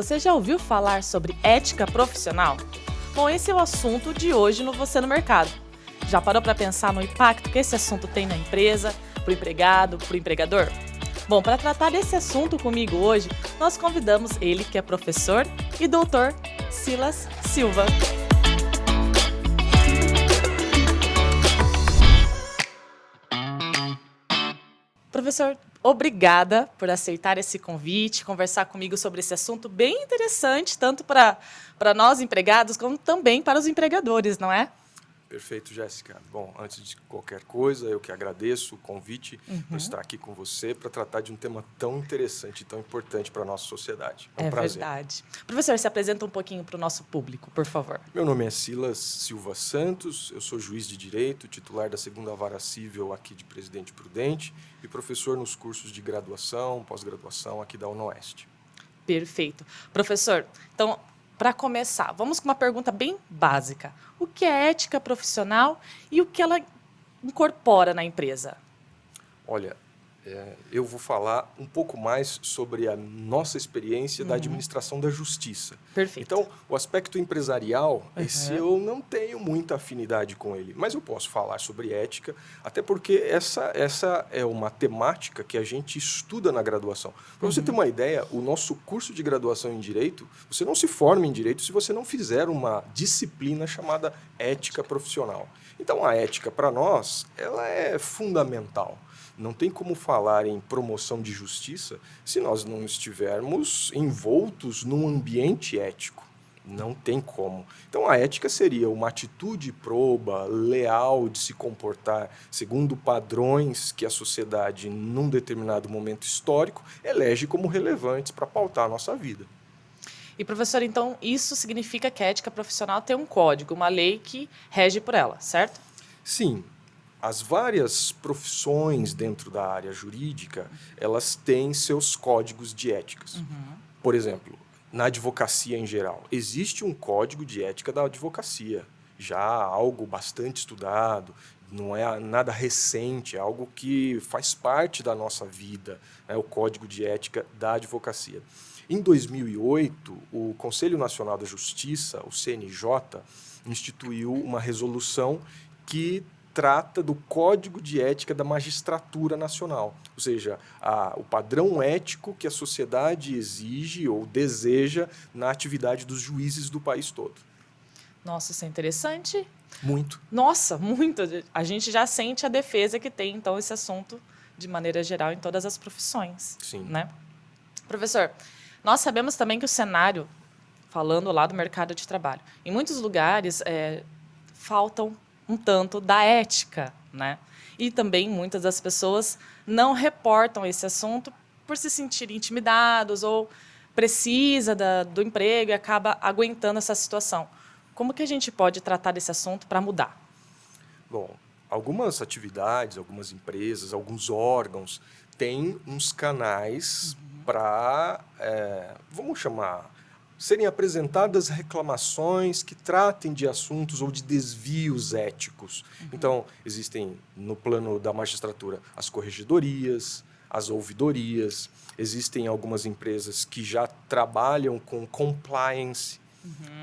Você já ouviu falar sobre ética profissional? Bom, esse é o assunto de hoje no Você no Mercado. Já parou para pensar no impacto que esse assunto tem na empresa, para o empregado, para o empregador? Bom, para tratar desse assunto comigo hoje, nós convidamos ele, que é professor e doutor Silas Silva. Professor, obrigada por aceitar esse convite, conversar comigo sobre esse assunto bem interessante, tanto para nós empregados, como também para os empregadores, não é? Perfeito, Jéssica. Bom, antes de qualquer coisa, eu que agradeço o convite por estar aqui com você para tratar de um tema tão interessante e tão importante para a nossa sociedade. É um prazer. Verdade. Professor, se apresenta um pouquinho para o nosso público, por favor. Meu nome é Silas Silva Santos, eu sou juiz de Direito, titular da 2ª Vara Cível aqui de Presidente Prudente e professor nos cursos de graduação, pós-graduação aqui da UniOeste. Perfeito. Professor, então, para começar, vamos com uma pergunta bem básica. O que é ética profissional e o que ela incorpora na empresa? Olha, eu vou falar um pouco mais sobre a nossa experiência da administração da justiça. Perfeito. Então, o aspecto empresarial, esse eu não tenho muita afinidade com ele, mas eu posso falar sobre ética, até porque essa é uma temática que a gente estuda na graduação. Para você ter uma ideia, o nosso curso de graduação em Direito, você não se forma em Direito se você não fizer uma disciplina chamada ética profissional. Então, a ética, para nós, ela é fundamental. Não tem como falar em promoção de justiça se nós não estivermos envoltos num ambiente ético. Não tem como. Então, a ética seria uma atitude proba, leal de se comportar segundo padrões que a sociedade, num determinado momento histórico, elege como relevantes para pautar a nossa vida. E, professor, então, isso significa que a ética profissional tem um código, uma lei que rege por ela, certo? Sim. As várias profissões dentro da área jurídica, elas têm seus códigos de éticas. Por exemplo, na advocacia em geral, existe um código de ética da advocacia, já algo bastante estudado, não é nada recente, é algo que faz parte da nossa vida, é o código de ética da advocacia. Em 2008, o Conselho Nacional da Justiça, o CNJ, instituiu uma resolução que trata do Código de Ética da Magistratura Nacional, ou seja, o padrão ético que a sociedade exige ou deseja na atividade dos juízes do país todo. Nossa, isso é interessante. Muito. Nossa, muito. A gente já sente a defesa que tem, então, esse assunto, de maneira geral, em todas as profissões. Sim. Né? Professor, nós sabemos também que o cenário, falando lá do mercado de trabalho, em muitos lugares faltam um tanto da ética, né? E também muitas das pessoas não reportam esse assunto por se sentirem intimidados ou precisa do emprego e acaba aguentando essa situação. Como que a gente pode tratar desse assunto para mudar? Bom, algumas atividades, algumas empresas, alguns órgãos têm uns canais para, vamos chamar, serem apresentadas reclamações que tratem de assuntos ou de desvios éticos. Então, existem, no plano da magistratura, as corregedorias, as ouvidorias, existem algumas empresas que já trabalham com compliance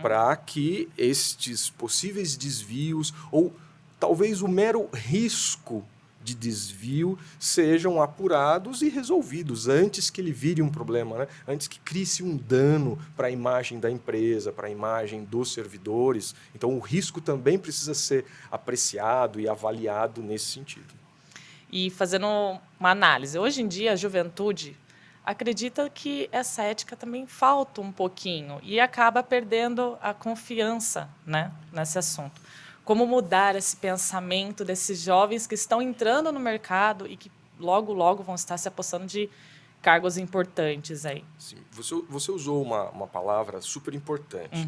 para que estes possíveis desvios ou talvez o mero risco de desvio sejam apurados e resolvidos antes que ele vire um problema, né? Antes que crie-se um dano para a imagem da empresa, para a imagem dos servidores. Então, o risco também precisa ser apreciado e avaliado nesse sentido. E fazendo uma análise, hoje em dia a juventude acredita que essa ética também falta um pouquinho e acaba perdendo a confiança, né, nesse assunto. Como mudar esse pensamento desses jovens que estão entrando no mercado e que logo, logo vão estar se apossando de cargos importantes aí? Sim. Você usou uma palavra super importante,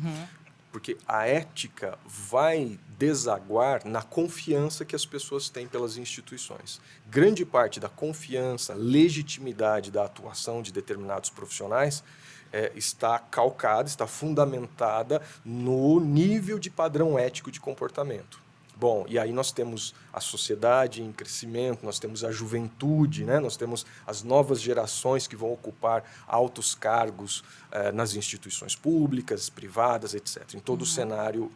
porque a ética vai desaguar na confiança que as pessoas têm pelas instituições. Grande parte da confiança, legitimidade da atuação de determinados profissionais está calcada, está fundamentada no nível de padrão ético de comportamento. Bom, e aí nós temos a sociedade em crescimento, nós temos a juventude, né? Nós temos as novas gerações que vão ocupar altos cargos nas instituições públicas, privadas, etc., em todo o cenário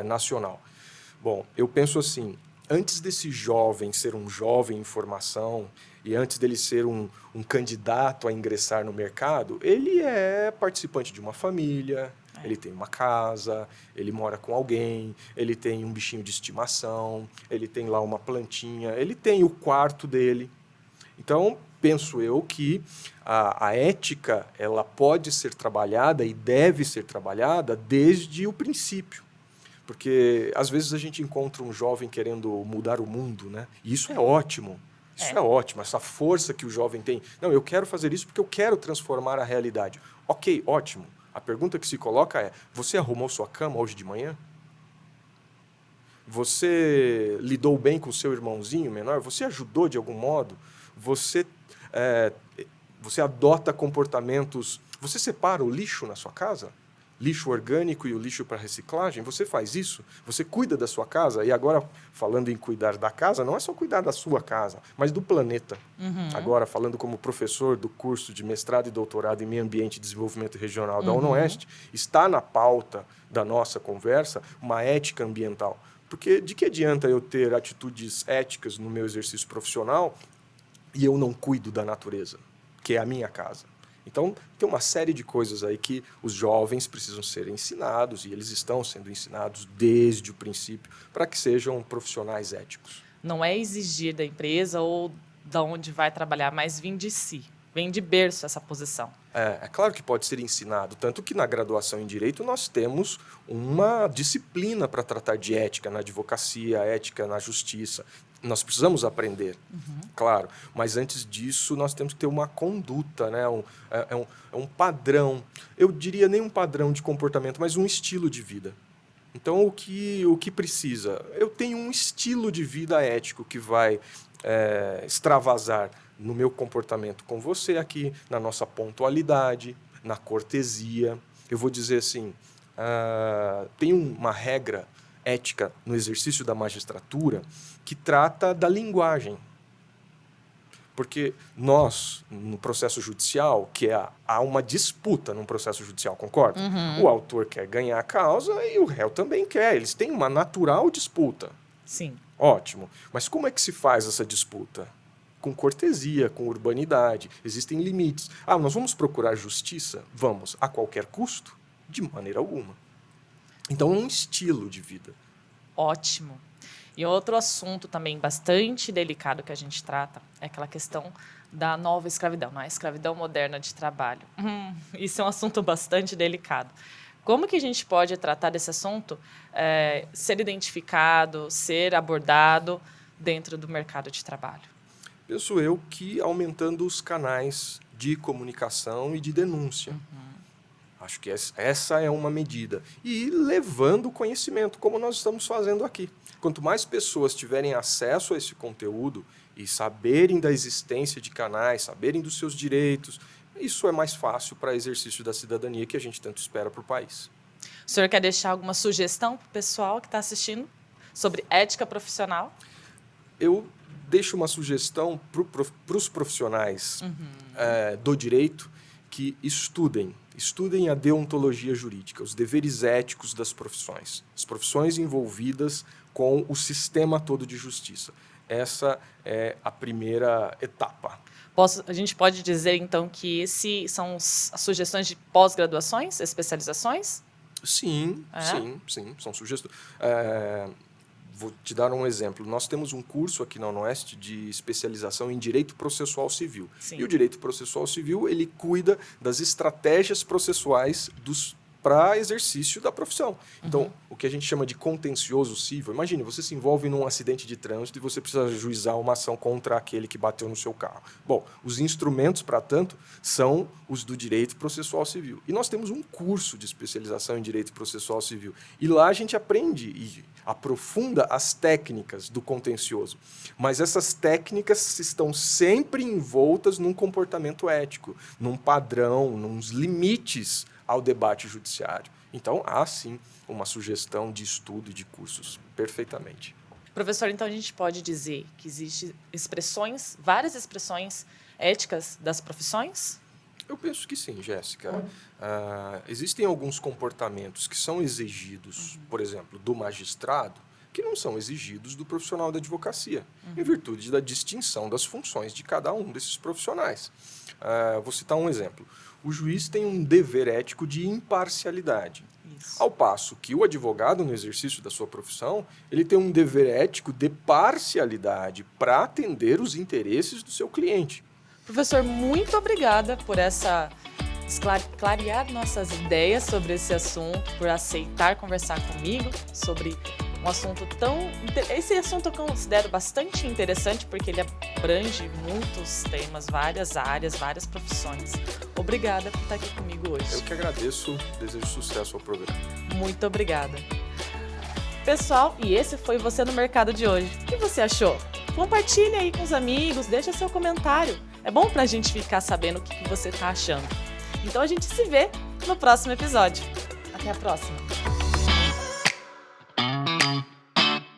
nacional. Bom, eu penso assim, antes desse jovem ser um jovem em formação e antes dele ser um candidato a ingressar no mercado, ele é participante de uma família, ele tem uma casa, ele mora com alguém, ele tem um bichinho de estimação, ele tem lá uma plantinha, ele tem o quarto dele. Então, penso eu que a ética ela pode ser trabalhada e deve ser trabalhada desde o princípio. Porque, às vezes, a gente encontra um jovem querendo mudar o mundo, né? E isso é ótimo. Isso é ótimo, essa força que o jovem tem. Não, eu quero fazer isso porque eu quero transformar a realidade. Ok, ótimo. A pergunta que se coloca é, você arrumou sua cama hoje de manhã? Você lidou bem com o seu irmãozinho menor? Você ajudou de algum modo? Você adota comportamentos... Você separa o lixo na sua casa? Lixo orgânico e o lixo para reciclagem? Você faz isso? Você cuida da sua casa? E agora, falando em cuidar da casa, não é só cuidar da sua casa, mas do planeta. Agora, falando como professor do curso de mestrado e doutorado em Meio Ambiente e Desenvolvimento Regional da UniOeste, está na pauta da nossa conversa uma ética ambiental. Porque de que adianta eu ter atitudes éticas no meu exercício profissional e eu não cuido da natureza, que é a minha casa? Então, tem uma série de coisas aí que os jovens precisam ser ensinados, e eles estão sendo ensinados desde o princípio, para que sejam profissionais éticos. Não é exigir da empresa ou da onde vai trabalhar, mas vir de si. Vem de berço essa posição. É claro que pode ser ensinado, tanto que na graduação em Direito nós temos uma disciplina para tratar de ética na advocacia, ética na justiça. Nós precisamos aprender, claro, mas antes disso nós temos que ter uma conduta, né? Um padrão, eu diria nem um padrão de comportamento, mas um estilo de vida. Então, o que precisa? Eu tenho um estilo de vida ético que vai extravasar no meu comportamento com você aqui, na nossa pontualidade, na cortesia. Eu vou dizer assim, tem uma regra ética no exercício da magistratura que trata da linguagem. Porque nós, no processo judicial, há uma disputa no processo judicial, concorda? O autor quer ganhar a causa e o réu também quer. Eles têm uma natural disputa. Sim. Ótimo. Mas como é que se faz essa disputa? Com cortesia, com urbanidade. Existem limites. Nós vamos procurar justiça? Vamos. A qualquer custo? De maneira alguma. Então, é um estilo de vida. Ótimo. E outro assunto também bastante delicado que a gente trata é aquela questão da nova escravidão, a escravidão moderna de trabalho. Isso é um assunto bastante delicado. Como que a gente pode tratar desse assunto, ser identificado, ser abordado dentro do mercado de trabalho? Penso eu que aumentando os canais de comunicação e de denúncia. Acho que essa é uma medida. E levando o conhecimento, como nós estamos fazendo aqui. Quanto mais pessoas tiverem acesso a esse conteúdo e saberem da existência de canais, saberem dos seus direitos, isso é mais fácil para exercício da cidadania que a gente tanto espera para o país. O senhor quer deixar alguma sugestão para o pessoal que está assistindo sobre ética profissional? Eu deixo uma sugestão para os profissionais do direito que estudem a deontologia jurídica, os deveres éticos das profissões, as profissões envolvidas com o sistema todo de justiça. Essa é a primeira etapa. A gente pode dizer, então, que esses são as sugestões de pós-graduações, especializações? Sim, são sugestões. Vou te dar um exemplo. Nós temos um curso aqui na UniOeste de especialização em Direito Processual Civil. Sim. E o Direito Processual Civil, ele cuida das estratégias processuais para exercício da profissão. Então, o que a gente chama de contencioso civil, imagine, você se envolve num acidente de trânsito e você precisa ajuizar uma ação contra aquele que bateu no seu carro. Bom, os instrumentos, para tanto, são os do Direito Processual Civil. E nós temos um curso de especialização em Direito Processual Civil. E lá a gente aprende e aprofunda as técnicas do contencioso. Mas essas técnicas estão sempre envoltas num comportamento ético, num padrão, nos limites ao debate judiciário. Então, há sim uma sugestão de estudo e de cursos, perfeitamente. Professor, então a gente pode dizer que existem expressões, várias expressões éticas das profissões? Eu penso que sim, Jéssica. Existem alguns comportamentos que são exigidos, por exemplo, do magistrado, que não são exigidos do profissional da advocacia, em virtude da distinção das funções de cada um desses profissionais. Vou citar um exemplo. O juiz tem um dever ético de imparcialidade. Isso. Ao passo que o advogado, no exercício da sua profissão, ele tem um dever ético de parcialidade para atender os interesses do seu cliente. Professor, muito obrigada por clarear nossas ideias sobre esse assunto, por aceitar conversar comigo sobre um assunto Esse assunto eu considero bastante interessante porque ele abrange muitos temas, várias áreas, várias profissões. Obrigada por estar aqui comigo hoje. Eu que agradeço, desejo sucesso ao programa. Muito obrigada. Pessoal, e esse foi Você no Mercado de hoje. O que você achou? Compartilhe aí com os amigos, deixa seu comentário. É bom pra gente ficar sabendo o que você tá achando. Então a gente se vê no próximo episódio. Até a próxima!